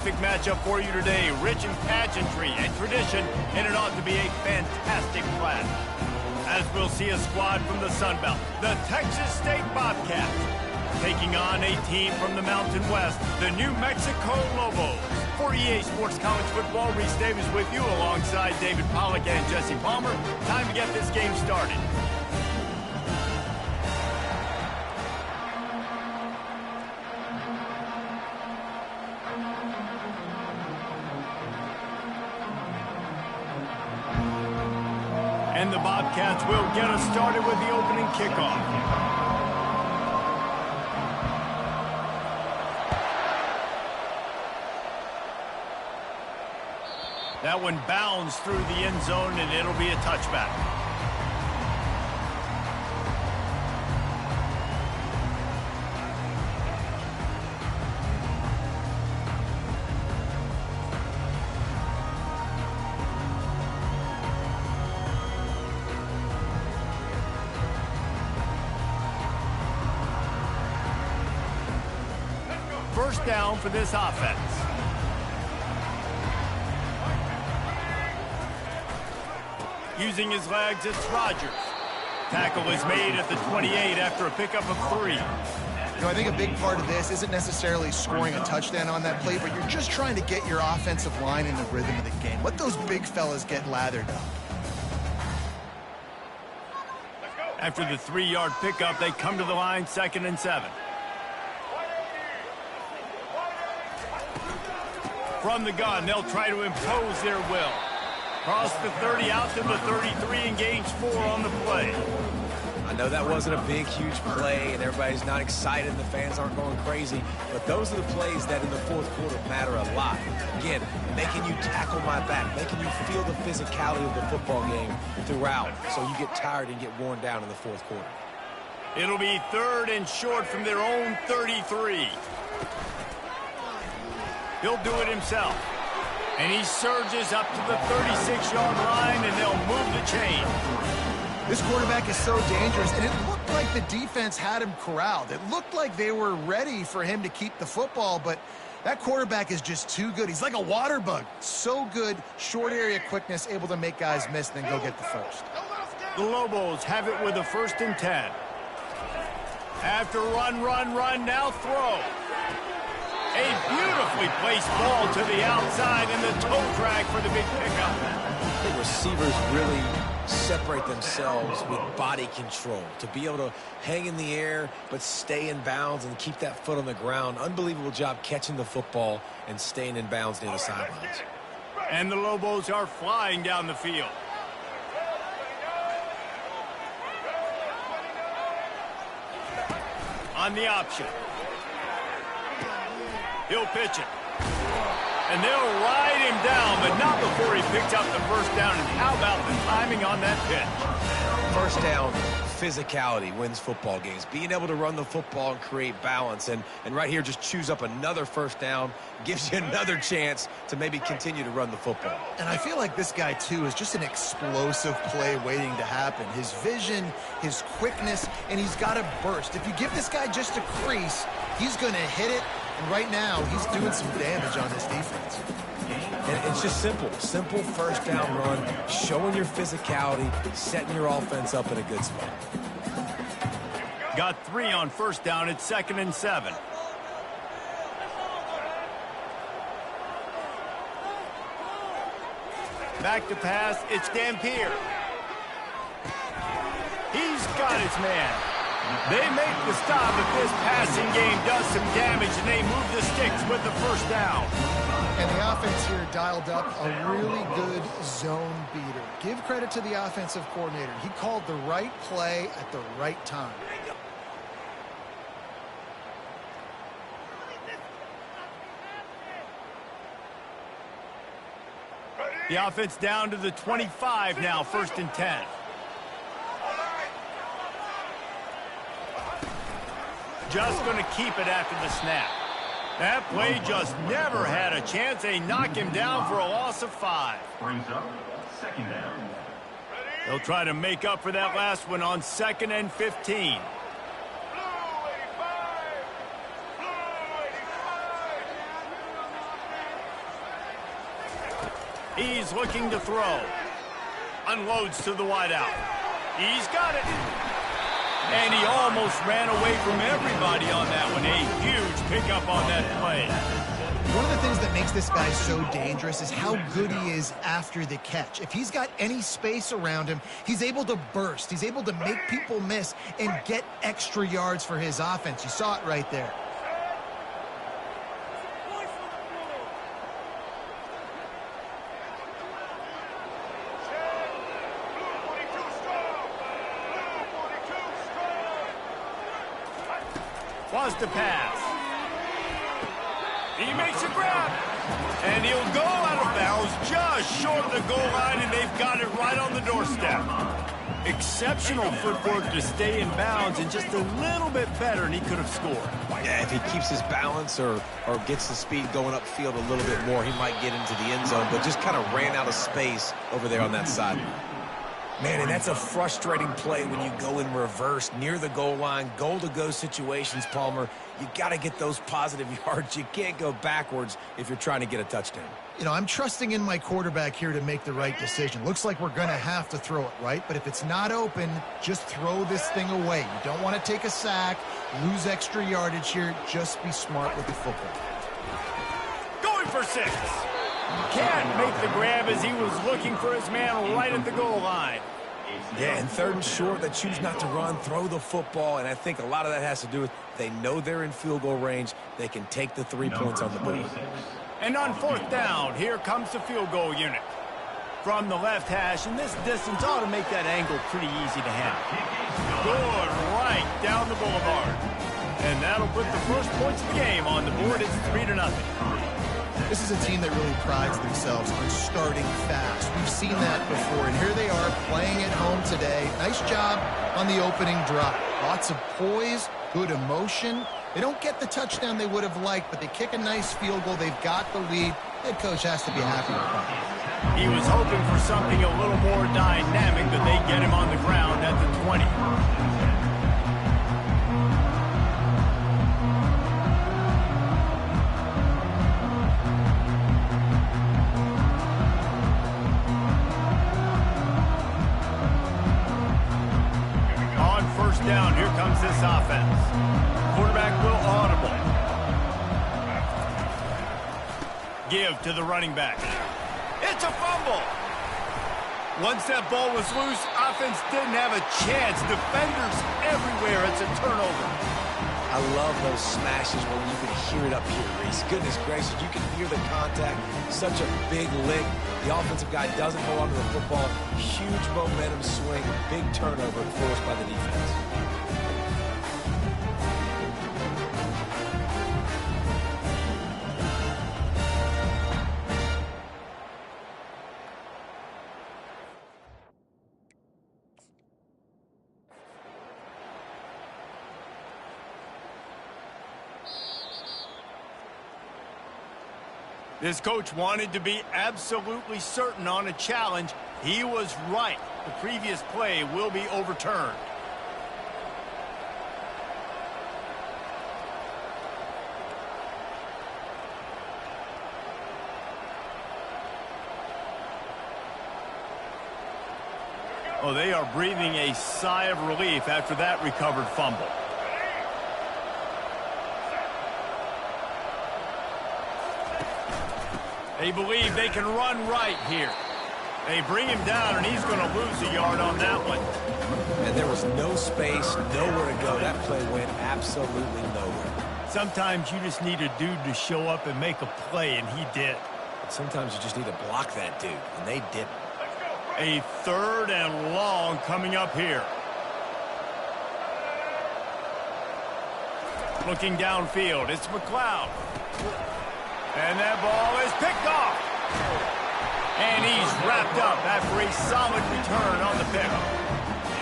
Matchup for you today, rich in pageantry and tradition, and it ought to be a fantastic clash. As we'll see a squad from the Sun Belt, the Texas State Bobcats, taking on a team from the Mountain West, the New Mexico Lobos. For EA Sports College Football, Reese Davis with you alongside David Pollack and Jesse Palmer. Time to get this game started. And the Bobcats will get us started with the opening kickoff. That one bounds through the end zone, and it'll be a touchback. First down for this offense. Using his legs, it's Rodgers. Tackle is made at the 28 after a pickup of 3. You know, I think a big part of this isn't necessarily scoring a touchdown on that play, but you're just trying to get your offensive line in the rhythm of the game. Let those big fellas get lathered up. After the 3-yard pickup, they come to the line, 2nd and 7. From the gun, they'll try to impose their will. Cross the 30 out to the 33 and gains 4 on the play. I know that wasn't a big, huge play, and everybody's not excited, and the fans aren't going crazy, but those are the plays that in the fourth quarter matter a lot. Again, making you tackle my back, making you feel the physicality of the football game throughout, so you get tired and get worn down in the fourth quarter. It'll be 3rd and short from their own 33. He'll do it himself. And he surges up to the 36-yard line, and they'll move the chain. This quarterback is so dangerous, and it looked like the defense had him corralled. It looked like they were ready for him to keep the football, but that quarterback is just too good. He's like a water bug. So good, short area quickness, able to make guys miss, then go get the first. The Lobos have it with a 1st and 10. After run, now throw. A beautifully placed ball to the outside and the toe drag for the big pickup. I think receivers really separate themselves with body control to be able to hang in the air but stay in bounds and keep that foot on the ground. Unbelievable job catching the football and staying in bounds near the sidelines. And the Lobos are flying down the field. On the option. He'll pitch it. And they'll ride him down, but not before he picks up the first down. And how about the timing on that pitch? First down, physicality wins football games. Being able to run the football and create balance. And right here, just choose up another first down. Gives you another chance to maybe continue to run the football. And I feel like this guy, too, is just an explosive play waiting to happen. His vision, his quickness, and he's got a burst. If you give this guy just a crease, he's going to hit it. And right now, he's doing some damage on this defense. And it's just simple. Simple first down run, showing your physicality, setting your offense up in a good spot. Got 3 on first down. It's 2nd and 7. Back to pass. It's Dampier. He's got his man. They make the stop, but this passing game does some damage, and they move the sticks with the first down. And the offense here dialed up a really good zone beater. Give credit to the offensive coordinator. He called the right play at the right time. The offense down to the 25 now, 1st and 10. Just going to keep it after the snap. That play just never had a chance. They knock him down for a loss of 5. Brings up 2nd down. They'll try to make up for that last one on 2nd and 15. He's looking to throw. Unloads to the wideout. He's got it. And he almost ran away from everybody on that one. A huge pickup on that play. One of the things that makes this guy so dangerous is how good he is after the catch. If he's got any space around him, he's able to burst. He's able to make people miss and get extra yards for his offense. You saw it right there. Wants to pass. He makes a grab. And he'll go out of bounds just short of the goal line, and they've got it right on the doorstep. Exceptional footwork to stay in bounds, and just a little bit better, and he could have scored. Yeah, if he keeps his balance or gets the speed going upfield a little bit more, he might get into the end zone, but just kind of ran out of space over there on that side. Man, and that's a frustrating play when you go in reverse near the goal line, goal-to-go situations, Palmer. You got to get those positive yards. You can't go backwards if you're trying to get a touchdown. You know, I'm trusting in my quarterback here to make the right decision. Looks like we're going to have to throw it, right? But if it's not open, just throw this thing away. You don't want to take a sack, lose extra yardage here. Just be smart with the football. Going for 6. Can't make the grab as he was looking for his man right at the goal line. Yeah, and 3rd and short, they choose not to run, throw the football, and I think a lot of that has to do with they know they're in field goal range. They can take the 3 points on the board. And on 4th down, here comes the field goal unit. From the left hash, and this distance ought to make that angle pretty easy to handle. Good right down the boulevard. And that'll put the first points of the game on the board. It's 3-0. This is a team that really prides themselves on starting fast. We've seen that before, and here they are playing at home today. Nice job on the opening drive. Lots of poise, good emotion. They don't get the touchdown they would have liked, but they kick a nice field goal. They've got the lead. Head coach has to be happy with that. He was hoping for something a little more dynamic, but they get him on the ground at the 20. Down, here comes this offense. Quarterback will audible. Give to the running back. It's a fumble. Once that ball was loose, offense didn't have a chance. Defenders everywhere. It's a turnover. I love those smashes where you can hear it up here, Reese. Goodness gracious, you can hear the contact. Such a big lick. The offensive guy doesn't hold on to the football. Huge momentum swing. Big turnover forced by the defense. This coach wanted to be absolutely certain on a challenge. He was right. The previous play will be overturned. Oh, they are breathing a sigh of relief after that recovered fumble. They believe they can run right here. They bring him down, and he's going to lose a yard on that one. And there was no space, nowhere to go. That play went absolutely nowhere. Sometimes you just need a dude to show up and make a play, and he did. Sometimes you just need to block that dude, and they didn't. A 3rd and long coming up here. Looking downfield, it's McLeod. And that ball is picked off. And he's wrapped up after a solid return on the pick.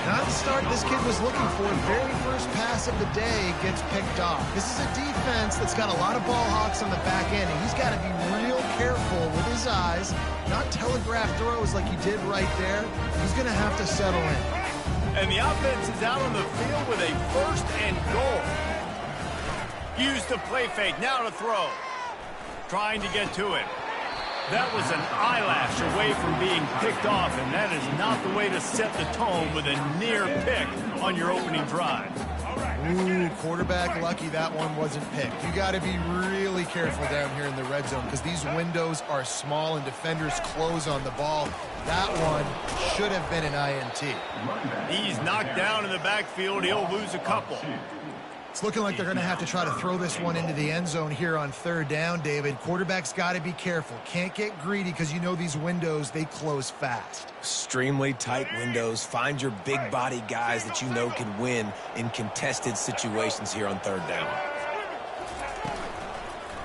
Not the start this kid was looking for. Very first pass of the day gets picked off. This is a defense that's got a lot of ball hawks on the back end, and he's got to be real careful with his eyes, not telegraph throws like he did right there. He's going to have to settle in. And the offense is out on the field with a 1st and goal. Use the play fake, now to throw. Trying to get to it. That was an eyelash away from being picked off, and that is not the way to set the tone with a near pick on your opening drive. Ooh, quarterback lucky that one wasn't picked. You got to be really careful down here in the red zone because these windows are small and defenders close on the ball. That one should have been an INT. He's knocked down in the backfield. He'll lose a couple. It's looking like they're going to have to try to throw this one into the end zone here on third down, David. Quarterback's got to be careful. Can't get greedy because you know these windows, they close fast. Extremely tight windows. Find your big body guys that you know can win in contested situations here on third down.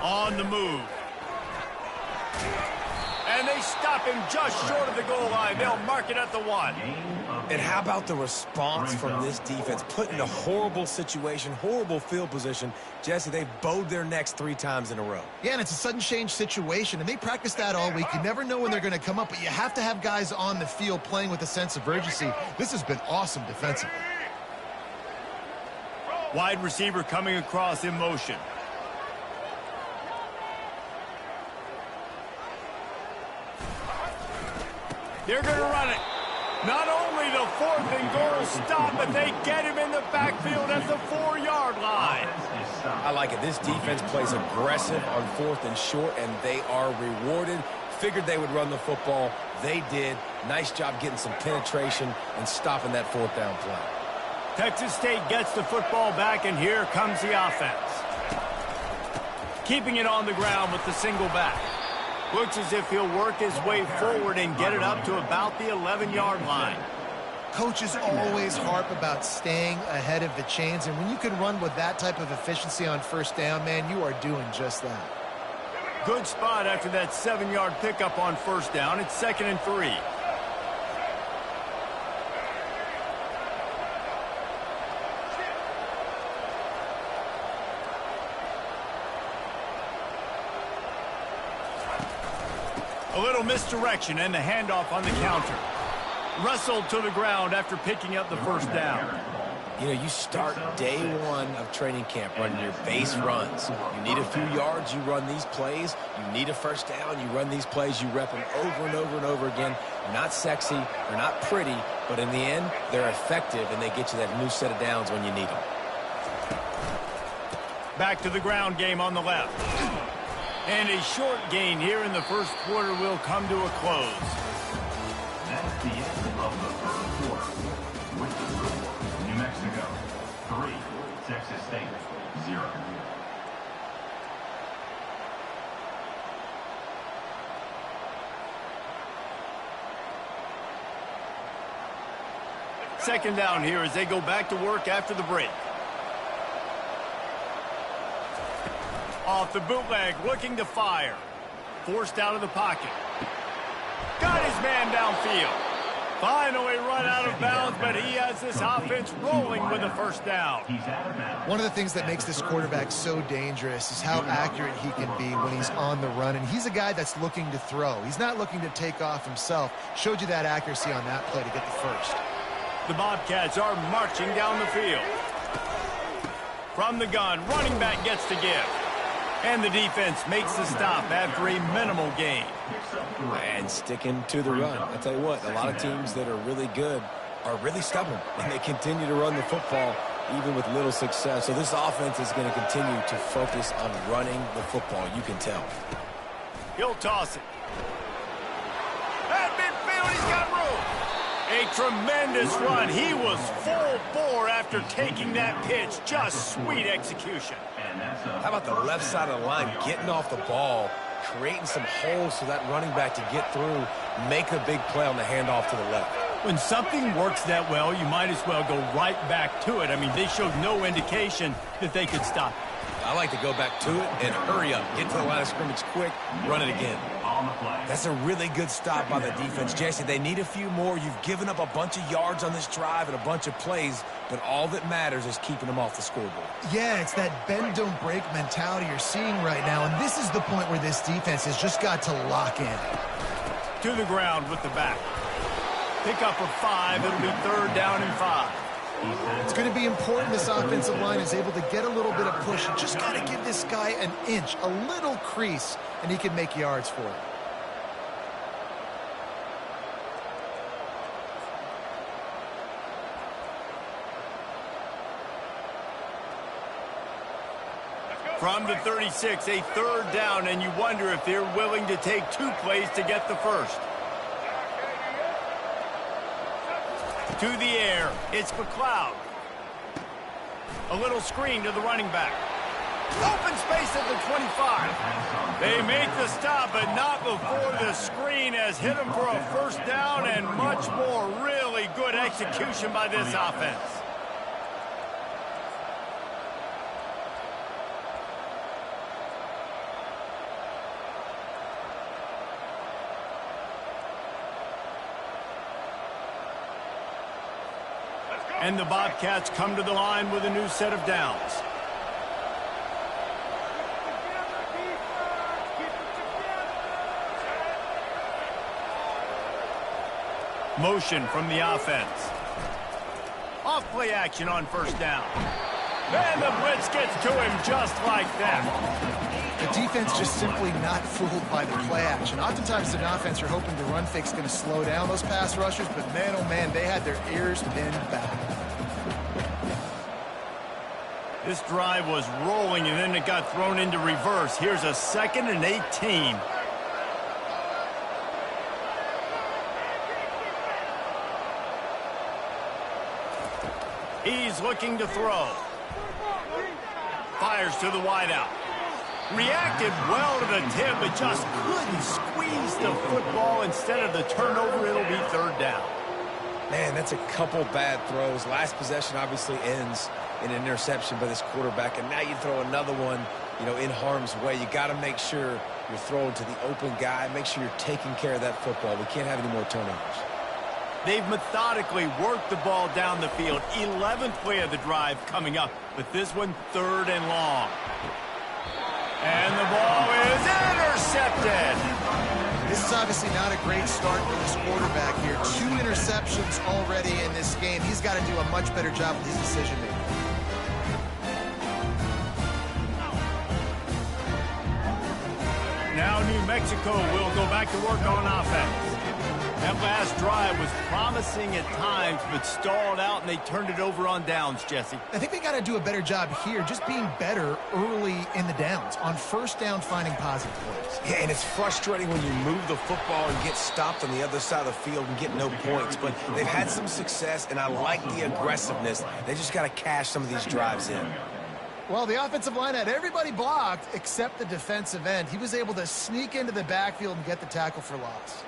On the move. And they stop him just short of the goal line. They'll mark it at the 1. And how about the response from this defense? Put in a horrible situation, horrible field position. Jesse, they've bowed their necks 3 times in a row. Yeah, and it's a sudden change situation, and they practice that all week. You never know when they're going to come up, but you have to have guys on the field playing with a sense of urgency. This has been awesome defensively. Wide receiver coming across in motion. They're going to run it. Not only the 4th and goal stop, but they get him in the backfield at the 4-yard line. I like it. This defense plays aggressive on 4th and short, and they are rewarded. Figured they would run the football. They did. Nice job getting some penetration and stopping that 4th down play. Texas State gets the football back, and here comes the offense. Keeping it on the ground with the single back. Looks as if he'll work his way forward and get it up to about the 11-yard line. Coaches always harp about staying ahead of the chains, and when you can run with that type of efficiency on first down, man, you are doing just that. Good spot after that 7-yard pickup on first down. It's 2nd and 3. A little misdirection and the handoff on the counter. Wrestled to the ground after picking up the first down. You know, you start day 1 of training camp running your base runs. You need a few yards, you run these plays. You need a first down, you run these plays. You rep them over and over and over again. They're not sexy, they're not pretty, but in the end, they're effective, and they get you that new set of downs when you need them. Back to the ground game on the left. And a short gain here in the first quarter will come to a close. That's the end of the third quarter. With the score, New Mexico 3, Texas State 0. Second down here as they go back to work after the break. Off the bootleg, looking to fire. Forced out of the pocket. Got his man downfield. Finally run out of bounds, but he has this offense rolling with a first down. One of the things that makes this quarterback so dangerous is how accurate he can be when he's on the run, and he's a guy that's looking to throw. He's not looking to take off himself. Showed you that accuracy on that play to get the first. The Bobcats are marching down the field. From the gun, running back gets to give. And the defense makes the stop after a minimal gain. And sticking to the run. I'll tell you what, a lot of teams that are really good are really stubborn, and they continue to run the football even with little success. So this offense is going to continue to focus on running the football. You can tell. He'll toss it. At midfield, he's got room. A tremendous run. He was full bore after taking that pitch. Just sweet execution. How about the left side of the line getting off the ball, creating some holes for that running back to get through, make a big play on the handoff to the left. When something works that well, you might as well go right back to it. I mean, they showed no indication that they could stop it. I like to go back to it and hurry up, get to the line of scrimmage quick, run it again. That's a really good stop by the defense. Jesse, they need a few more. You've given up a bunch of yards on this drive and a bunch of plays, but all that matters is keeping them off the scoreboard. Yeah, it's that bend, don't break mentality you're seeing right now, and this is the point where this defense has just got to lock in. To the ground with the back. Pick up a 5. It'll be 3rd down and 5. It's going to be important this offensive line is able to get a little bit of push. You just got to give this guy an inch, a little crease, and he can make yards for it. From the 36, a third down, and you wonder if they're willing to take 2 plays to get the first. To the air, it's McLeod. A little screen to the running back. Open space at the 25. They make the stop, but not before the screen has hit them for a first down and much more. Really good execution by this offense. And the Bobcats come to the line with a new set of downs. Motion from the offense. Off play action on first down. And the blitz gets to him just like that. The defense just simply not fooled by the play action. Oftentimes, the offense are hoping the run fix going to slow down those pass rushers, but man, oh man, they had their ears pinned back. This drive was rolling, and then it got thrown into reverse. Here's a 2nd and 18. He's looking to throw. Fires to the wideout. Reacted well to the tip, but just couldn't squeeze the football. Instead of the turnover, it'll be third down. Man, that's a couple bad throws. Last possession obviously ends in an interception by this quarterback, and now you throw another one, in harm's way. You got to make sure you're throwing to the open guy. Make sure you're taking care of that football. We can't have any more turnovers. They've methodically worked the ball down the field. 11th play of the drive coming up, but this one 3rd and long. And the ball is intercepted. This is obviously not a great start for this quarterback here. 2 interceptions already in this game. He's got to do a much better job with his decision-making. Now New Mexico will go back to work on offense. That last drive was promising at times, but stalled out, and they turned it over on downs, Jesse. I think they got to do a better job here, just being better early in the downs. On first down, finding positive plays. Yeah, and it's frustrating when you move the football and get stopped on the other side of the field and get no points. But they've had some success, and I like the aggressiveness. They just got to cash some of these drives in. Well, the offensive line had everybody blocked except the defensive end. He was able to sneak into the backfield and get the tackle for loss.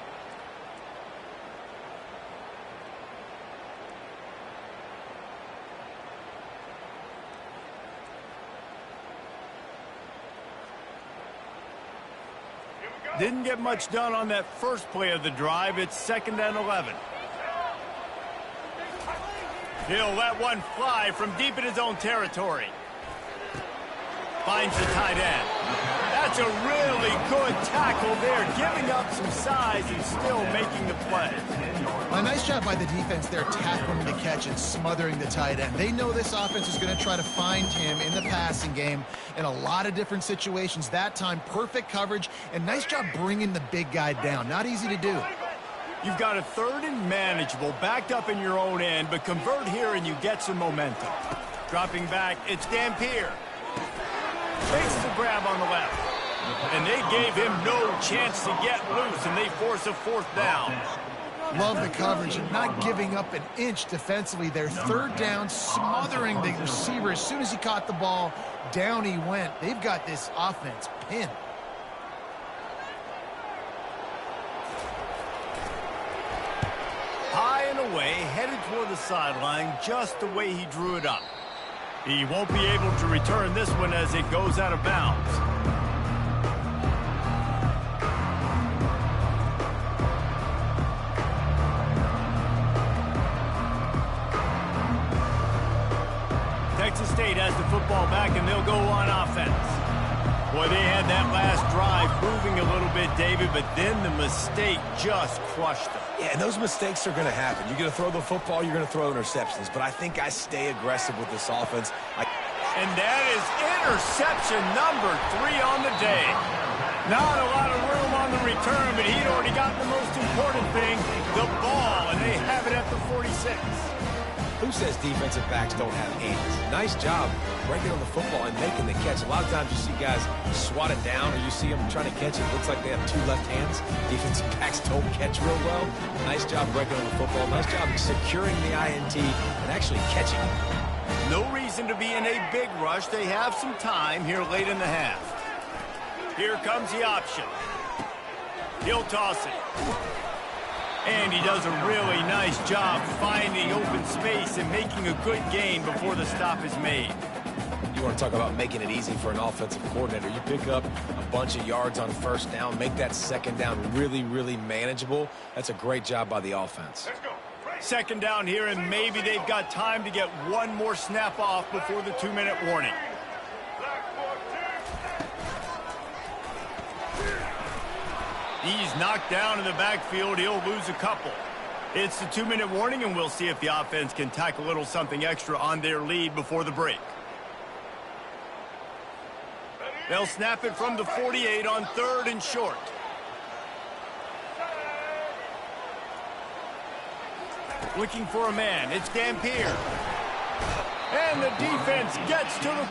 Didn't get much done on that first play of the drive. It's 2nd and 11. He'll let one fly from deep in his own territory. Finds the tight end. That's a really good tackle there, giving up some size and still making the play. Well, a nice job by the defense there, tackling the catch and smothering the tight end. They know this offense is going to try to find him in the passing game in a lot of different situations. That time, perfect coverage, and nice job bringing the big guy down. Not easy to do. You've got a 3rd and manageable, backed up in your own end, but convert here and you get some momentum. Dropping back, it's Dampier. Takes the grab on the left. And they gave him no chance to get loose, and they force a 4th down. Love the coverage and not giving up an inch defensively. Their 3rd down, smothering the receiver. As soon as he caught the ball, down he went. They've got this offense pinned. High and away, headed toward the sideline, just the way he drew it up. He won't be able to return this one as it goes out of bounds. Texas State has the football back, and they'll go on offense. Boy, they had that last drive moving a little bit, David, but then the mistake just crushed them. Yeah, and those mistakes are going to happen. You're going to throw the football, you're going to throw interceptions. But I think I stay aggressive with this offense. And that is interception number 3 on the day. Not a lot of room on the return, but he'd already got the most important thing, the ball, and they have it at the 46. Who says defensive backs don't have hands? Nice job breaking on the football and making the catch. A lot of times you see guys swat it down, or you see them trying to catch it. It looks like they have two left hands. Defensive backs don't catch real well. Nice job breaking on the football. Nice job securing the INT and actually catching it. No reason to be in a big rush. They have some time here late in the half. Here comes the option. He'll toss it. And he does a really nice job finding open space and making a good gain before the stop is made. You want to talk about making it easy for an offensive coordinator. You pick up a bunch of yards on first down, make that second down really, really manageable. That's a great job by the offense. Second down here, and maybe they've got time to get one more snap off before the 2-minute warning. He's knocked down in the backfield. He'll lose a couple. It's the 2-minute warning, and we'll see if the offense can tack a little something extra on their lead before the break. They'll snap it from the 48 on 3rd and short. Looking for a man. It's Dampier. And the defense gets to the...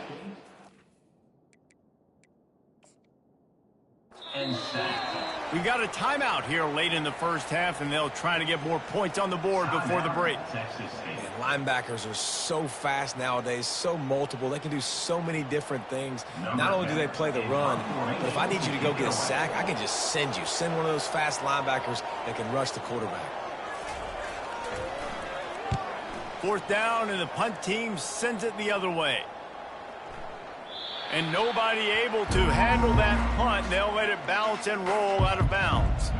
And sack. We got a timeout here late in the first half, and they'll try to get more points on the board before the break. And linebackers are so fast nowadays, so multiple. They can do so many different things. Not only do they play the run, but if I need you to go get a sack, I can just send you. Send one of those fast linebackers that can rush the quarterback. 4th down, and the punt team sends it the other way. And nobody able to handle that punt. They'll let it bounce and roll out of bounds.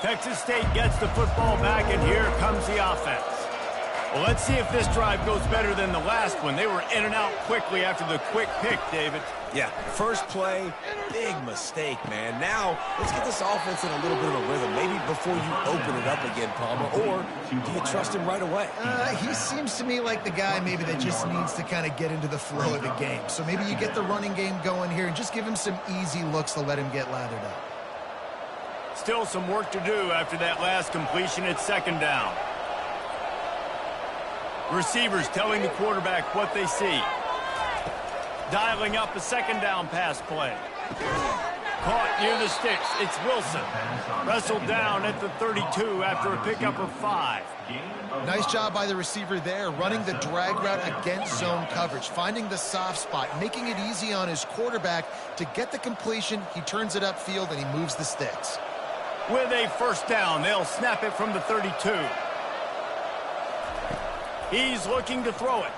Texas State gets the football back, and here comes the offense. Well, let's see if this drive goes better than the last one. They were in and out quickly after the quick pick, David. Yeah, first play, big mistake, man. Now, let's get this offense in a little bit of a rhythm. Maybe before you open it up again, Palmer, or do you trust him right away? He seems to me like the guy maybe that just needs to kind of get into the flow of the game. So maybe you get the running game going here and just give him some easy looks to let him get lathered up. Still some work to do after that last completion at 2nd down. Receivers telling the quarterback what they see. Dialing up a 2nd down pass play. Caught near the sticks. It's Wilson. Wrestled down at the 32 after a pickup of 5. Nice job by the receiver there, running the drag route against zone coverage, finding the soft spot, making it easy on his quarterback to get the completion. He turns it upfield, and he moves the sticks. With a 1st down, they'll snap it from the 32. He's looking to throw it.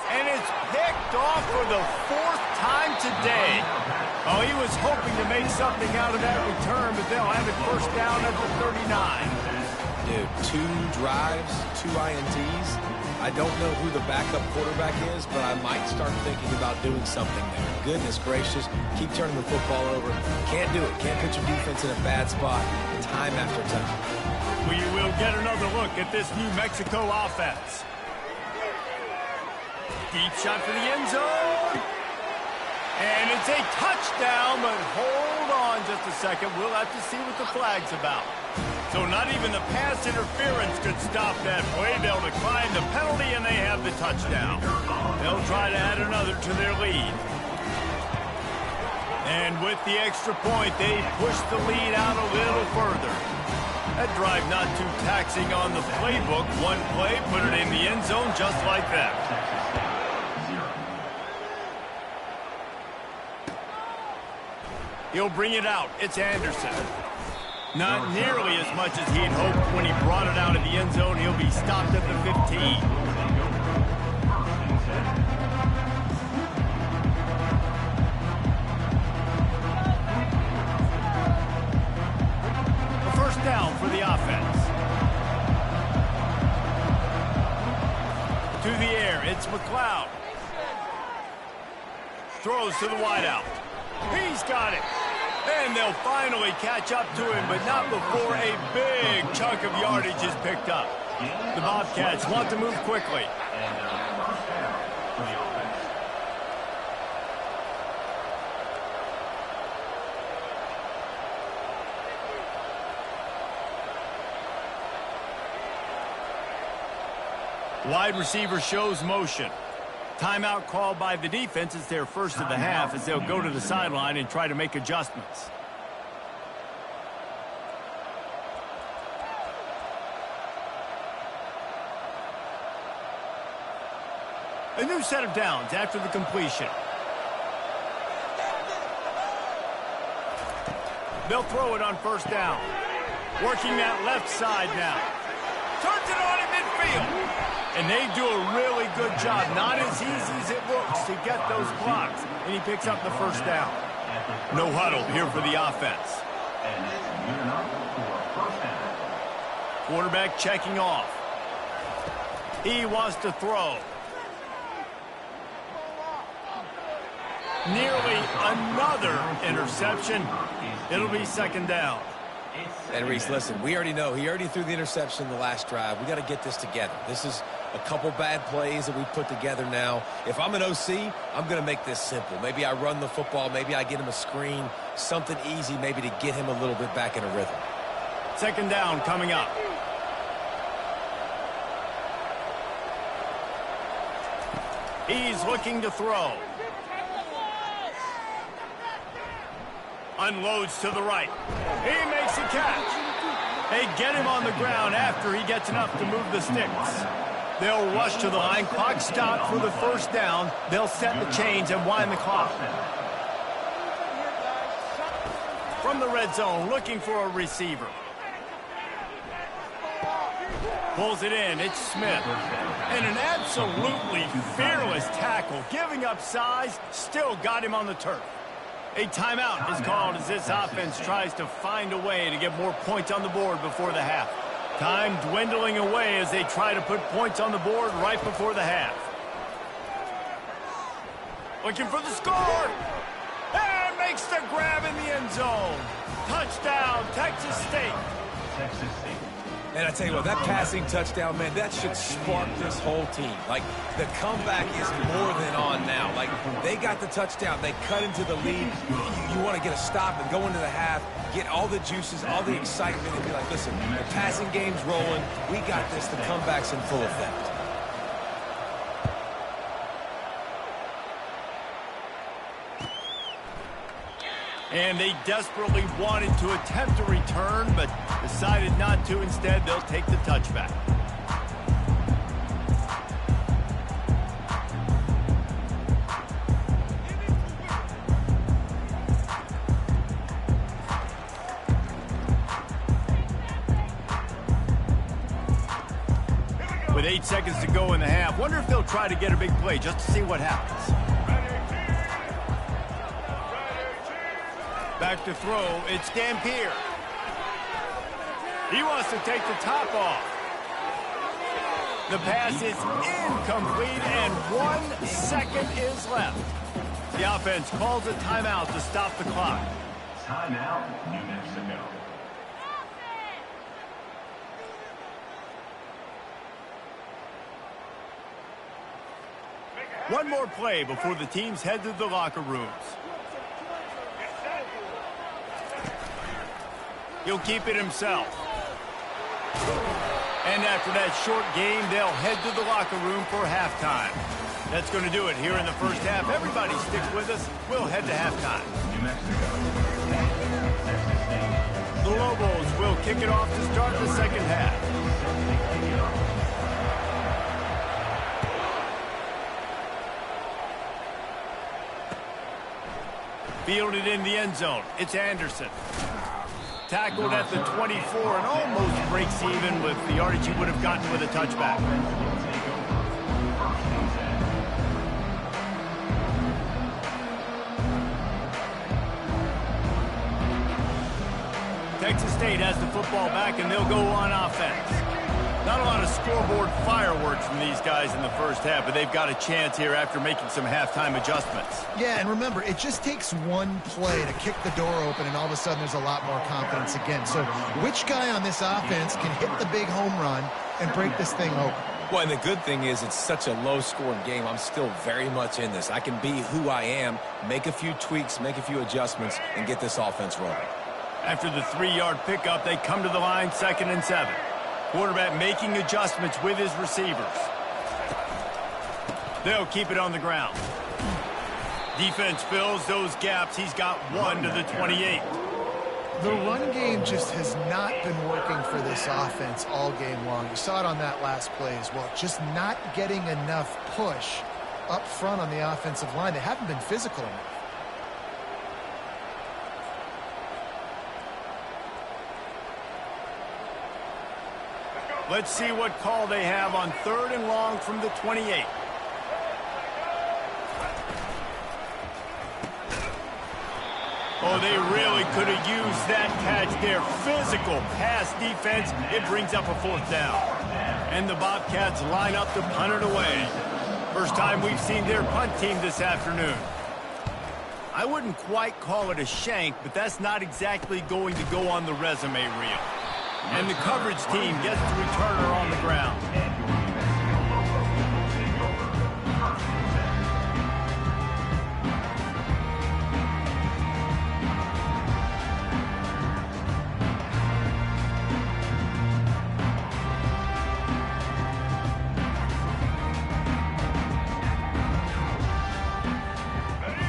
And it's picked off for the 4th time today. Oh, he was hoping to make something out of that return, but they'll have it 1st down at the 39. Dude, 2 drives, 2 INTs. I don't know who the backup quarterback is, but I might start thinking about doing something there. Goodness gracious, keep turning the football over. Can't do it. Can't put your defense in a bad spot time after time. We will get another look at this New Mexico offense. Deep shot for the end zone. And it's a touchdown, but hold on just a second. We'll have to see what the flag's about. So not even the pass interference could stop that play. They'll decline the penalty, and they have the touchdown. They'll try to add another to their lead. And with the extra point, they push the lead out a little further. That drive not too taxing on the playbook. One play, put it in the end zone just like that. He'll bring it out. It's Anderson. Not nearly as much as he'd hoped when he brought it out of the end zone. He'll be stopped at the 15. A 1st down for the offense. To the air, it's McLeod. Throws to the wideout. He's got it. And they'll finally catch up to him, but not before a big chunk of yardage is picked up. The Bobcats want to move quickly. Wide receiver shows motion. Timeout called by the defense. It's their first of the half as they'll go to the sideline and try to make adjustments. A new set of downs after the completion. They'll throw it on first down. Working that left side now. Turns it on in midfield. And they do a really good job. Not as easy as it looks to get those blocks. And he picks up the first down. No huddle here for the offense. Quarterback checking off. He wants to throw. Nearly another interception. It'll be second down. And Reese, listen, we already know he already threw the interception the last drive. We got to get this together. This is a couple bad plays that we put together now. If I'm an OC, I'm going to make this simple. Maybe I run the football. Maybe I get him a screen. Something easy maybe to get him a little bit back in a rhythm. Second down coming up. He's looking to throw. Unloads to the right. He makes a catch. They get him on the ground after he gets enough to move the sticks. They'll rush to the line. Clock stopped for the first down. They'll set the chains and wind the clock. From the red zone, looking for a receiver. Pulls it in. It's Smith. And an absolutely fearless tackle. Giving up size, still got him on the turf. A timeout is called as this offense tries to find a way to get more points on the board before the half. Time dwindling away as they try to put points on the board right before the half. Looking for the score. And makes the grab in the end zone. Touchdown, Texas State. Texas State. And I tell you what, that passing touchdown, man, that should spark this whole team. Like, the comeback is more than on now. Like, they got the touchdown. They cut into the lead. You want to get a stop and go into the half, get all the juices, all the excitement, and be like, listen, the passing game's rolling. We got this. The comeback's in full effect. And they desperately wanted to attempt a return, but decided not to. Instead, they'll take the touchback. With 8 seconds to go in the half, wonder if they'll try to get a big play just to see what happens. Back to throw, it's Dampier. He wants to take the top off. The pass is incomplete, and 1 second is left. The offense calls a timeout to stop the clock. Timeout, New Mexico. One more play before the teams head to the locker rooms. He'll keep it himself. And after that short game, they'll head to the locker room for halftime. That's going to do it here in the first half. Everybody stick with us. We'll head to halftime. New Mexico. Texas State. The Lobos will kick it off to start the second half. Fielded in the end zone. It's Anderson. Tackled at the 24 and almost breaks even with the yardage he would have gotten with a touchback. Texas State has the football back, and they'll go on offense. Not a lot of scoreboard fireworks from these guys in the first half, but they've got a chance here after making some halftime adjustments. Yeah, and remember, it just takes one play to kick the door open, and all of a sudden there's a lot more confidence again. So which guy on this offense can hit the big home run and break this thing open? Well, and the good thing is it's such a low-scoring game. I'm still very much in this. I can be who I am, make a few tweaks, make a few adjustments, and get this offense rolling. After the 3-yard pickup, they come to the line 2nd and 7. Quarterback making adjustments with his receivers. They'll keep it on the ground. Defense fills those gaps. He's got 1 to the 28. The run game just has not been working for this offense all game long. You saw it on that last play as well. Just not getting enough push up front on the offensive line. They haven't been physical enough. Let's see what call they have on 3rd and long from the 28. Oh, they really could have used that catch there. Physical pass defense. It brings up a 4th down. And the Bobcats line up to punt it away. First time we've seen their punt team this afternoon. I wouldn't quite call it a shank, but that's not exactly going to go on the resume reel. And the coverage team gets the returner on the ground.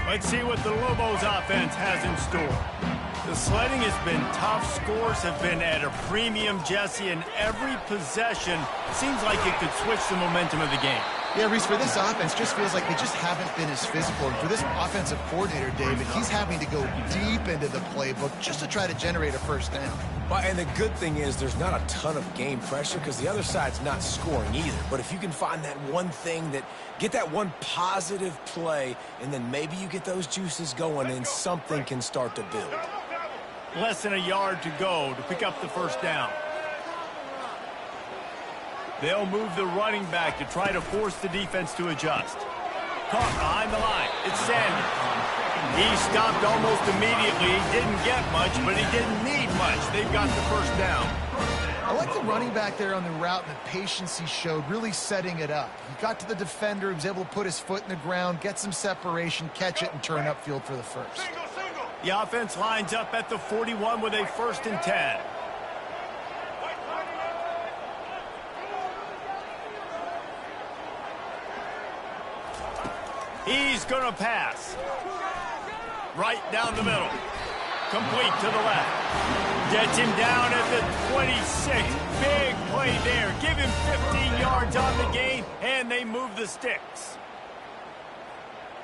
Let's see what the Lobos offense has in store. The sledding has been tough. Scores have been at a premium, Jesse, and every possession seems like it could switch the momentum of the game. Yeah, Reese, for this offense, just feels like they just haven't been as physical. And for this offensive coordinator, David, he's having to go deep into the playbook just to try to generate a first down. Well, and the good thing is there's not a ton of game pressure because the other side's not scoring either. But if you can find that one thing, get that one positive play, and then maybe you get those juices going and something can start to build. Less than a yard to go to pick up the first down. They'll move the running back to try to force the defense to adjust. Caught behind the line. It's Sanders. He stopped almost immediately. He didn't get much, but he didn't need much. They've got the first down. I like the running back there on the route and the patience he showed, really setting it up. He got to the defender, he was able to put his foot in the ground, get some separation, catch it, and turn upfield for the first. The offense lines up at the 41 with a 1st and 10. He's going to pass. Right down the middle. Complete to the left. Gets him down at the 26. Big play there. Give him 15 yards on the gain, and they move the sticks.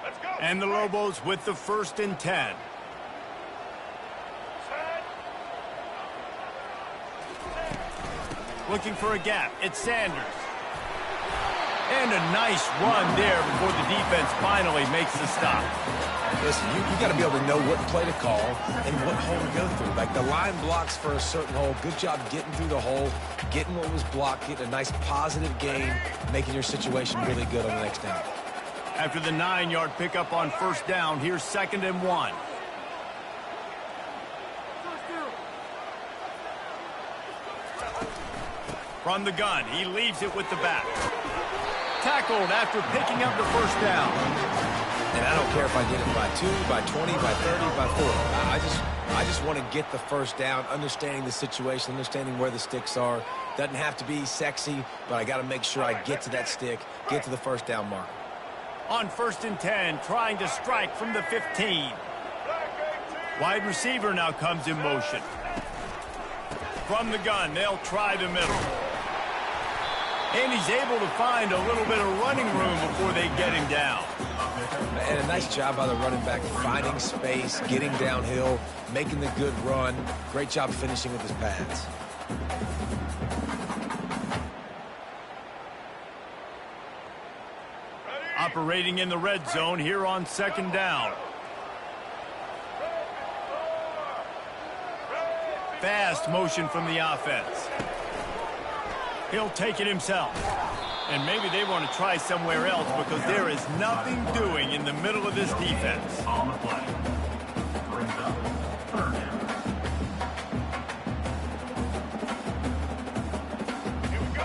Let's go. And the Lobos with the 1st and 10. Looking for a gap. It's Sanders. And a nice run there before the defense finally makes the stop. Listen, you got to be able to know what play to call and what hole to go through. Like the line blocks for a certain hole. Good job getting through the hole, getting what was blocked, getting a nice positive gain, making your situation really good on the next down. After the 9-yard pickup on 1st down, here's 2nd and 1. From the gun, he leaves it with the back. Tackled after picking up the 1st down. And I don't care if I get it by 2, by 20, by 30, by 40. I just want to get the 1st down, understanding the situation, understanding where the sticks are. Doesn't have to be sexy, but I got to make sure I get to that stick, get to the 1st down mark. On 1st and 10, trying to strike from the 15. Wide receiver now comes in motion. From the gun, they'll try the middle. And he's able to find a little bit of running room before they get him down. And a nice job by the running back, finding space, getting downhill, making the good run. Great job finishing with his pads. Operating in the red zone here on 2nd down. Fast motion from the offense. He'll take it himself. And maybe they want to try somewhere else because there is nothing doing in the middle of this defense. On the play. Brings up third down.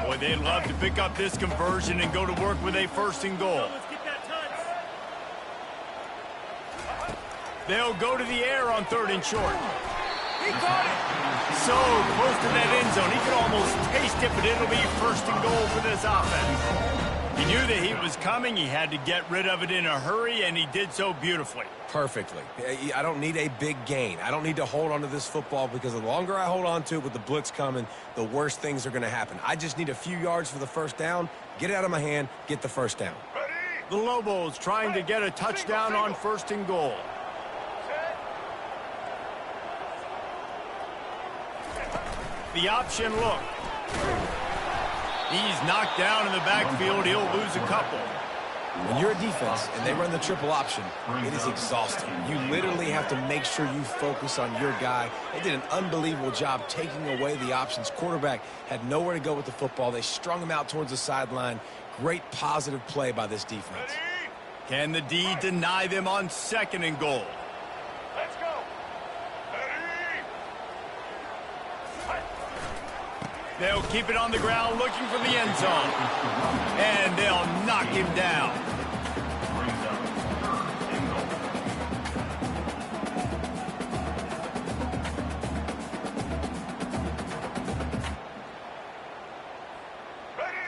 Boy, they'd love to pick up this conversion and go to work with a 1st and goal. They'll go to the air on 3rd and short. He caught it. So close to that end zone. He could almost taste it, but it'll be 1st and goal for this offense. He knew that he was coming. He had to get rid of it in a hurry, and he did so beautifully. Perfectly. I don't need a big gain. I don't need to hold on to this football because the longer I hold on to it with the blitz coming, the worse things are going to happen. I just need a few yards for the 1st down, get it out of my hand, get the 1st down. The Lobos trying to get a touchdown on 1st and goal. The option look. He's knocked down in the backfield. He'll lose a couple. When you're a defense and they run the triple option, it is exhausting. You literally have to make sure you focus on your guy. They did an unbelievable job taking away the options. Quarterback had nowhere to go with the football. They strung him out towards the sideline. Great positive play by this defense. Can the D deny them on 2nd and goal? Let's go. They'll keep it on the ground looking for the end zone. And they'll knock him down. Brings up third and goal.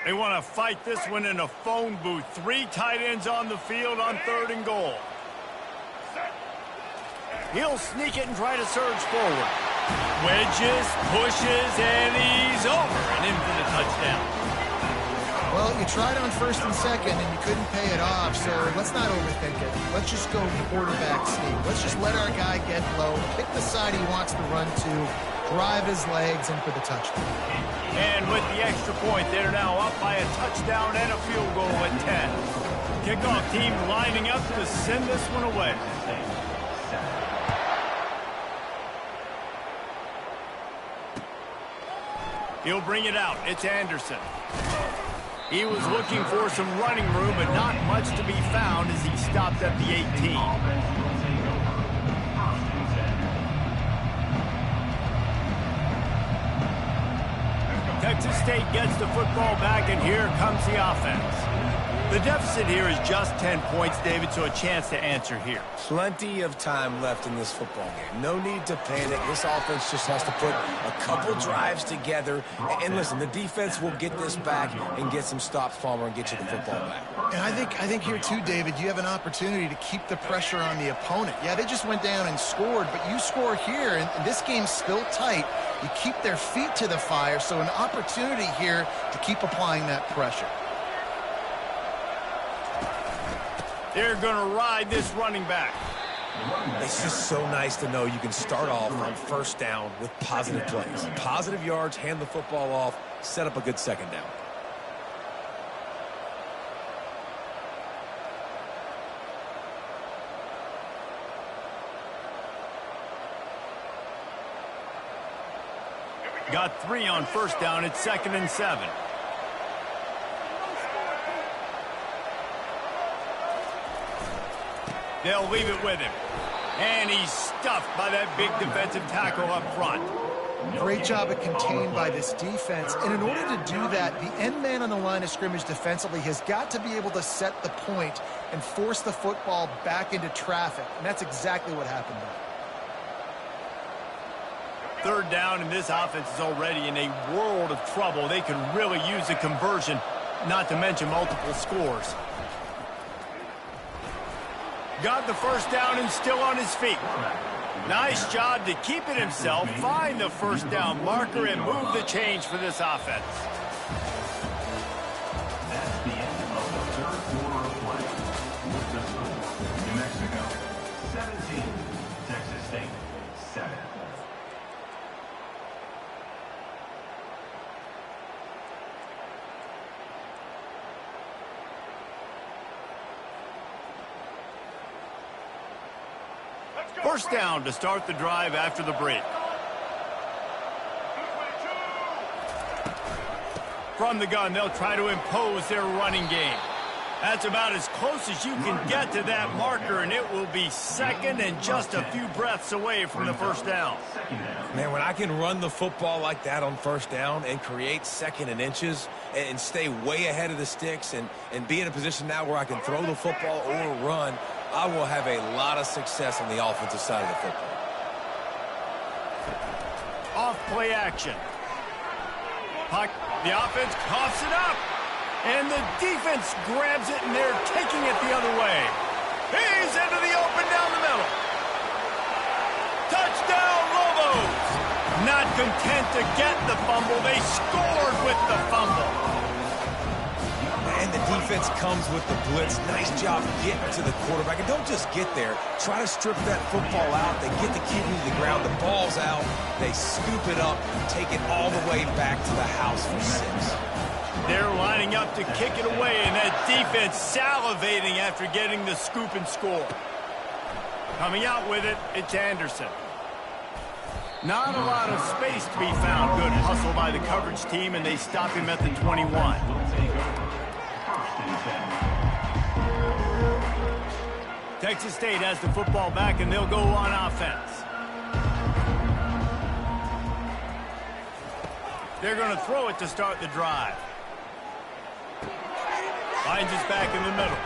They want to fight this one in a phone booth. 3 tight ends on the field on 3rd and goal. He'll sneak it and try to surge forward. Wedges, pushes, and he's over and in for the touchdown. Well, you tried on 1st and 2nd, and you couldn't pay it off, so let's not overthink it. Let's just go quarterback sneak. Let's just let our guy get low, pick the side he wants to run to, drive his legs in for the touchdown. And with the extra point, they're now up by a touchdown and a field goal at 10. Kickoff team lining up to send this one away. He'll bring it out. It's Anderson. He was looking for some running room, but not much to be found as he stopped at the 18. Texas State gets the football back, and here comes the offense. The deficit here is just 10 points, David, so a chance to answer here. Plenty of time left in this football game. No need to panic. This offense just has to put a couple drives together. And listen, the defense will get this back and get some stops, Palmer, and get you the football back. And I think here too, David, you have an opportunity to keep the pressure on the opponent. Yeah, they just went down and scored, but you score here, and this game's still tight. You keep their feet to the fire, so an opportunity here to keep applying that pressure. They're going to ride this running back. It's just so nice to know you can start off on 1st down with positive plays. Positive yards, hand the football off, set up a good 2nd down. Got 3 on 1st down. It's 2nd and 7. They'll leave it with him. And he's stuffed by that big defensive tackle up front. Great job at contained by this defense. And in order to do that, the end man on the line of scrimmage defensively has got to be able to set the point and force the football back into traffic. And that's exactly what happened there. 3rd down, and this offense is already in a world of trouble. They could really use a conversion, not to mention multiple scores. Got the 1st down and still on his feet. Nice job to keep it himself, find the 1st down marker, and move the change for this offense. That's the end of the 3rd quarter of play. With the score, New Mexico 17, Texas State 7. First down to start the drive after the break. From the gun, they'll try to impose their running game. That's about as close as you can get to that marker, and it will be second and just a few breaths away from the first down. Man, when I can run the football like that on first down and create second and inches and stay way ahead of the sticks and be in a position now where I can throw the football or run, I will have a lot of success on the offensive side of the football. Off play action. Puck, the offense coughs it up. And the defense grabs it, and they're taking it the other way. He's into the open down the middle. Touchdown, Lobos! Not content to get the fumble, they scored with the fumble. And the defense comes with the blitz. Nice job getting to the quarterback. And don't just get there. Try to strip that football out. They get the QB to the ground. The ball's out. They scoop it up, take it all the way back to the house for 6. They're lining up to kick it away, and that defense salivating after getting the scoop and score. Coming out with it, it's Anderson. Not a lot of space to be found. Good hustle by the coverage team, and they stop him at the 21. Texas State has the football back, and they'll go on offense. They're going to throw it to start the drive. Finds his back in the middle.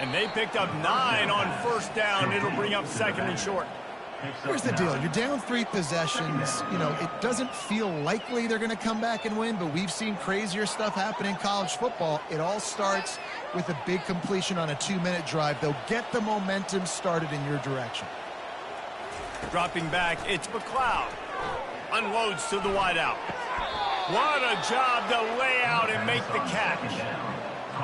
And they picked up 9 on first down. It'll bring up second and short. Here's the deal. You're down 3 possessions. You know, it doesn't feel likely they're going to come back and win, but we've seen crazier stuff happen in college football. It all starts with a big completion on a 2-minute drive. They'll get the momentum started in your direction. Dropping back, it's McLeod. Unloads to the wideout. What a job to lay out and make the catch.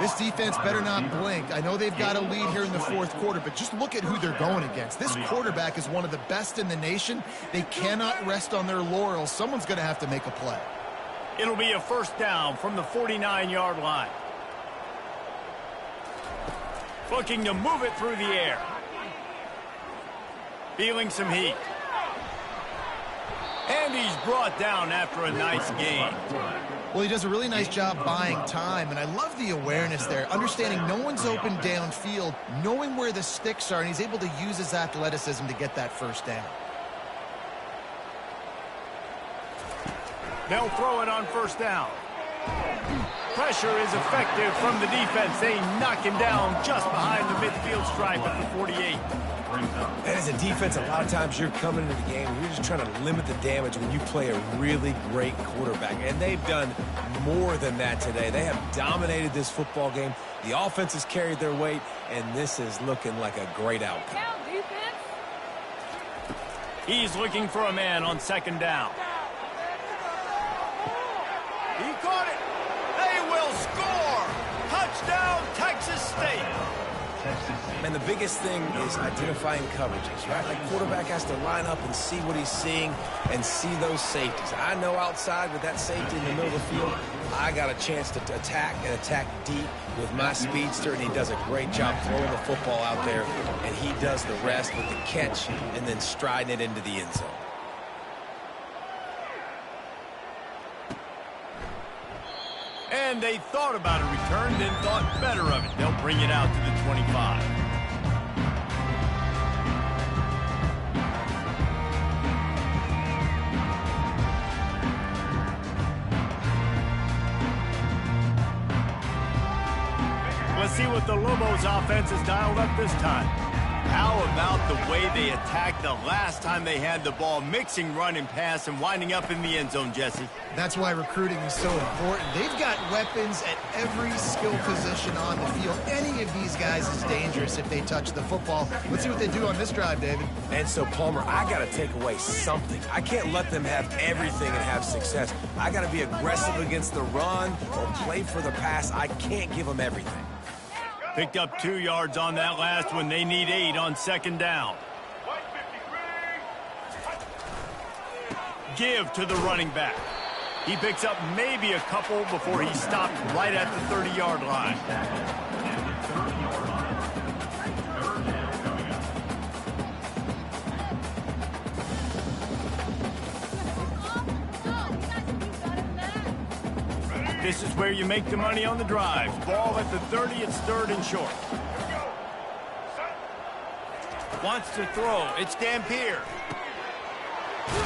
This defense better not blink. I know they've got a lead here in the fourth quarter, but just look at who they're going against. This quarterback is one of the best in the nation. They cannot rest on their laurels. Someone's going to have to make a play. It'll be a first down from the 49-yard line. Looking to move it through the air. Feeling some heat. And he's brought down after a nice gain. Well, he does a really nice job buying time, and I love the awareness there, understanding no one's open downfield, knowing where the sticks are, and he's able to use his athleticism to get that first down. They'll throw it on first down. Pressure is effective from the defense. They knock him down just behind the midfield stripe at the 48. And as a defense, a lot of times you're coming into the game and you're just trying to limit the damage when you play a really great quarterback. And they've done more than that today. They have dominated this football game. The offense has carried their weight, and this is looking like a great outcome. He's looking for a man on second down. He caught it. They will score. Touchdown, Texas State. And the biggest thing is identifying coverages, right? Like quarterback has to line up and see what he's seeing and see those safeties. I know outside with that safety in the middle of the field, I got a chance to attack and attack deep with my speedster, and he does a great job throwing the football out there, and he does the rest with the catch and then striding it into the end zone. And they thought about a return, then thought better of it. They'll bring it out to the 25. Let's see what the Lobos offense has dialed up this time. How about the way they attacked the last time they had the ball, mixing run and pass and winding up in the end zone, Jesse? That's why recruiting is so important. They've got weapons at every skill position on the field. Any of these guys is dangerous if they touch the football. Let's see what they do on this drive, David. And so, Palmer, I got to take away something. I can't let them have everything and have success. I got to be aggressive against the run or play for the pass. I can't give them everything. Picked up 2 yards on that last one. They need 8 on second down. Give to the running back. He picks up maybe a couple before he stopped right at the 30-yard line. This is where you make the money on the drives. Ball at the 30, it's 3rd and short. Wants to throw. It's Dampier.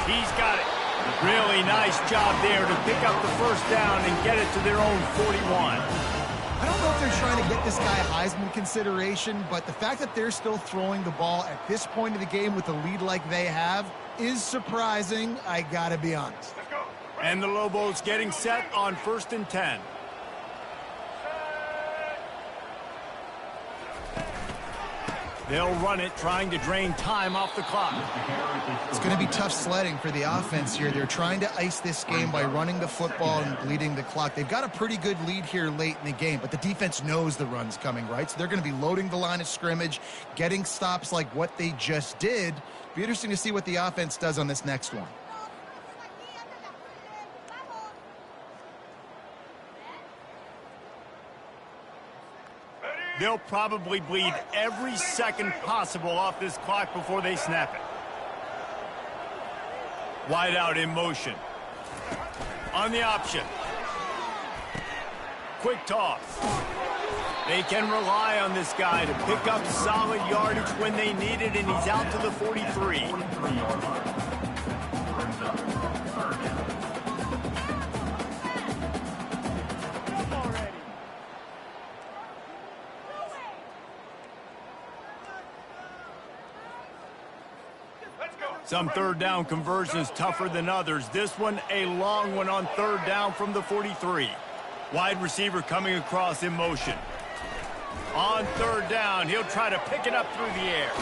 He's got it. Really nice job there to pick up the first down and get it to their own 41. I don't know if they're trying to get this guy Heisman consideration, but the fact that they're still throwing the ball at this point of the game with a lead like they have is surprising, I gotta be honest. And the Lobos getting set on 1st and 10. They'll run it, trying to drain time off the clock. It's going to be tough sledding for the offense here. They're trying to ice this game by running the football and bleeding the clock. They've got a pretty good lead here late in the game, but the defense knows the run's coming, right? So they're going to be loading the line of scrimmage, getting stops like what they just did. Be interesting to see what the offense does on this next one. They'll probably bleed every second possible off this clock before they snap it. Wide out in motion. On the option. Quick toss. They can rely on this guy to pick up solid yardage when they need it, and he's out to the 43. Some 3rd down conversions tougher than others. This one a long one on 3rd down from the 43. Wide receiver coming across in motion. On 3rd down, he'll try to pick it up through the air.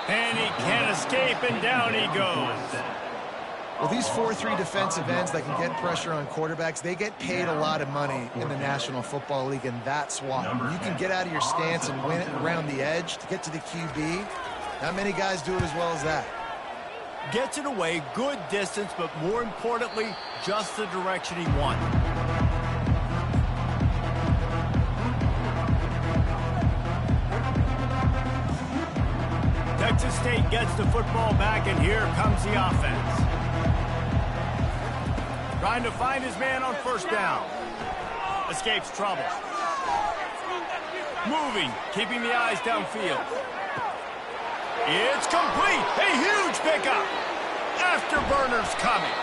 And he can't escape, and down he goes. Well, these 4-3 defensive ends that can get pressure on quarterbacks, they get paid a lot of money in the National Football League, and that's why. When you can get out of your stance and win it around the edge to get to the QB, not many guys do it as well as that. Gets it away, good distance, but more importantly, just the direction he wanted. Texas State gets the football back, and here comes the offense. Trying to find his man on 1st down. Escapes trouble. Moving, keeping the eyes downfield. It's complete. A huge pickup. Afterburners coming.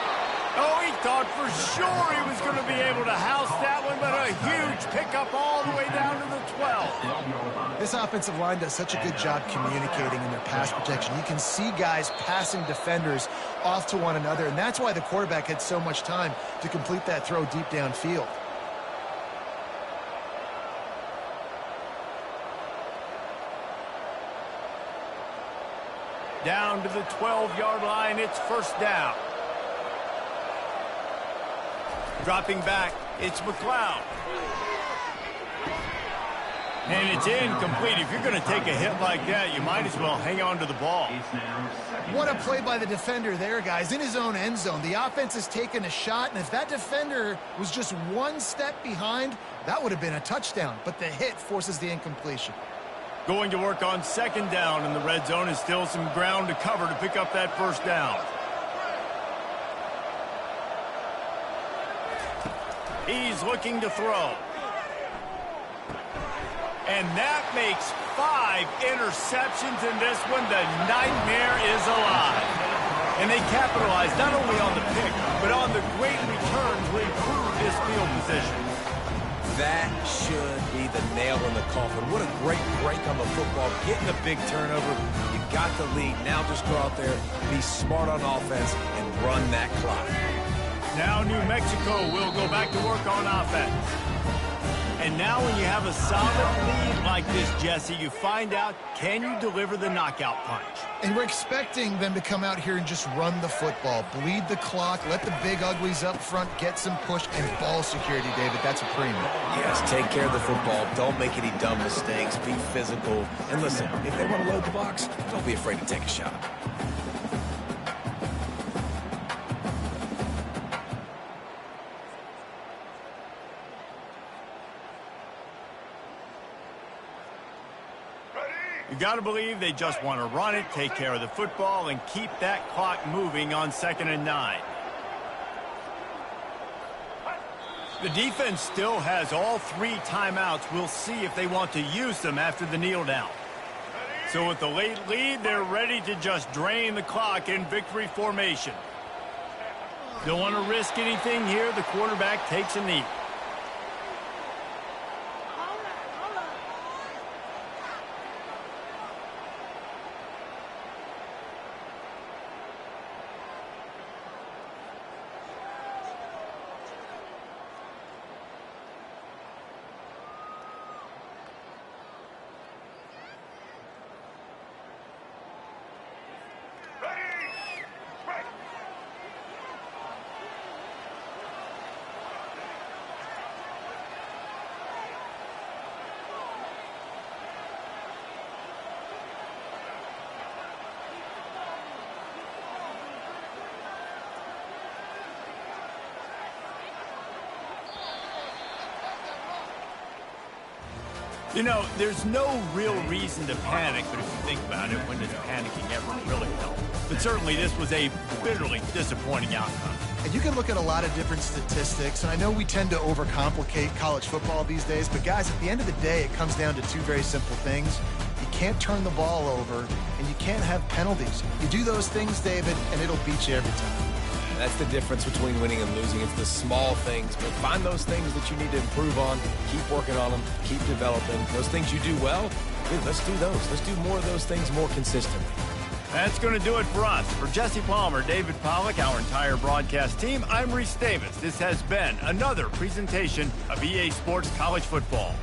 Oh, he thought for sure he was going to be able to house that one, but a huge pickup all the way down to the 12. This offensive line does such a good job communicating in their pass protection. You can see guys passing defenders off to one another, and that's why the quarterback had so much time to complete that throw deep downfield. Down to the 12-yard line, it's 1st down. Dropping back, it's McLeod. And it's incomplete. If you're going to take a hit like that, you might as well hang on to the ball. What a play by the defender there, guys. In his own end zone, the offense has taken a shot, and if that defender was just one step behind, that would have been a touchdown. But the hit forces the incompletion. Going to work on 2nd down, and the red zone is still some ground to cover to pick up that 1st down. He's looking to throw. And that makes 5 interceptions in this one. The nightmare is alive. And they capitalize not only on the pick, but on the great return to improve this field position. That should be the nail in the coffin. What a great break on the football. Getting a big turnover. You got the lead. Now just go out there, be smart on offense, and run that clock. Now New Mexico will go back to work on offense. And now when you have a solid lead like this, Jesse, you find out, can you deliver the knockout punch? And we're expecting them to come out here and just run the football, bleed the clock, let the big uglies up front get some push, and ball security, David. That's a premium. Yes, take care of the football. Don't make any dumb mistakes. Be physical. And listen, if they want to load the box, don't be afraid to take a shot. You got to believe they just want to run it, take care of the football, and keep that clock moving on 2nd and 9. The defense still has all 3 timeouts. We'll see if they want to use them after the kneel down. So with the late lead, they're ready to just drain the clock in victory formation. Don't want to risk anything here. The quarterback takes a knee. You know, there's no real reason to panic, but if you think about it, when does panicking ever really help? But certainly this was a bitterly disappointing outcome. And you can look at a lot of different statistics, and I know we tend to overcomplicate college football these days, but guys, at the end of the day, it comes down to 2 very simple things. You can't turn the ball over, and you can't have penalties. You do those things, David, and it'll beat you every time. That's the difference between winning and losing. It's the small things, but find those things that you need to improve on. Keep working on them. Keep developing. Those things you do well, dude, let's do those. Let's do more of those things more consistently. That's going to do it for us. For Jesse Palmer, David Pollack, our entire broadcast team, I'm Reese Davis. This has been another presentation of EA Sports College Football.